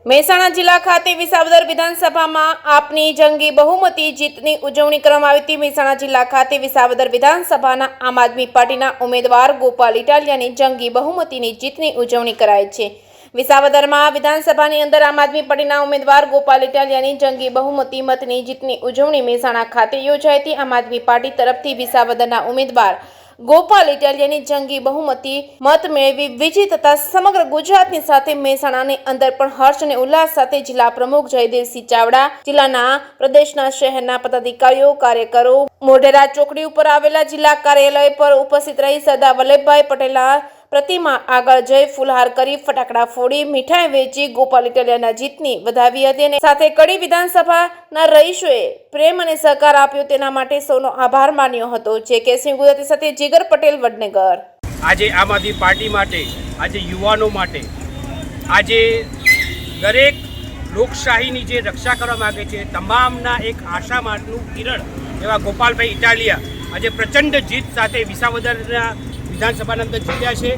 મહેસાણા જિલ્લા ખાતે વિસાવદર વિધાનસભામાં આપની જંગી બહુમતી જીતની ઉજવણી કરવામાં આવી હતી। મહેસાણા જિલ્લા ખાતે વિસાવદર વિધાનસભાના આમ આદમી પાર્ટીના ઉમેદવાર ગોપાલ ઇટાલિયાની જંગી બહુમતીની જીતની ઉજવણી કરાઈ છે। વિસાવદરમાં વિધાનસભાની અંદર આમ આદમી પાર્ટીના ઉમેદવાર ગોપાલ ઇટાલિયાની જંગી બહુમતી મતની જીતની ઉજવણી મહેસાણા ખાતે યોજાઈ હતી। આમ આદમી પાર્ટી તરફથી વિસાવદરના ઉમેદવાર ગોપાલ ઇટાલિયાની જંગી બહુમતી મત મેળવી વિજય થતા સમગ્ર ગુજરાતની સાથે મહેસાણાની અંદર પણ હર્ષ અને ઉલ્લાસ સાથે જિલ્લા પ્રમુખ જયદેવસિંહ ચાવડા, જિલ્લાના પ્રદેશના શહેરના પદાધિકારીઓ, કાર્યકરો મોઢેરા ચોકડી ઉપર આવેલા જિલ્લા કાર્યાલય પર ઉપસ્થિત રહી સરદાર વલ્લભભાઈ પટેલના પ્રતિમા આગળ જઈ ફૂલહાર કરી ફટાકડા ફોડી મીઠાઈ વેચી ગોપાલ ઇટાલિયાના જીતની વધાવી હતી અને સાથે કડી વિધાનસભાના રહીશોએ પ્રેમ અને સહકાર આપ્યો તેના માટે સૌનો આભાર માન્યો હતો। જે કે સિંહ ગુજરાતી સાથે જીગર પટેલ વડનગર। આજે આમ આદમી પાર્ટી માટે, આજે યુવાનો માટે, આજે દરેક લોકશાહીની જે રક્ષા કરવા માગે છે તમામના એક આશા માટેનું કિરણ એવા ગોપાલભાઈ ઇટાલિયા આજે પ્રચંડ જીત સાથે વિસાવદરના વિધાનસભાના અંદર જીત્યા છે।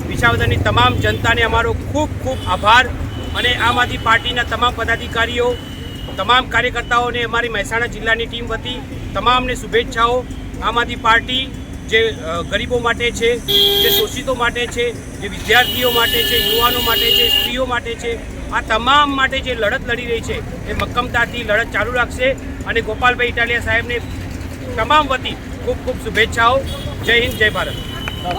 વિસાવદરની તમામ જનતાને અમારો ખૂબ ખૂબ આભાર અને આમ આદમી પાર્ટીના તમામ પદાધિકારીઓ, તમામ કાર્યકર્તાઓને અમારી મહેસાણા જિલ્લાની ટીમ વતી તમામને શુભેચ્છાઓ। આમ આદમી પાર્ટી જે ગરીબો માટે છે, જે શોષિતો માટે છે, જે વિદ્યાર્થીઓ માટે છે, યુવાનો માટે છે, સ્ત્રીઓ માટે છે, આ તમામ માટે જે લડત લડી રહી છે એ મક્કમતાથી લડત ચાલુ રાખશે અને ગોપાલભાઈ ઇટાલિયા સાહેબને તમામ વતી ખૂબ ખૂબ શુભેચ્છાઓ। જય હિન્દ, જય ભારત।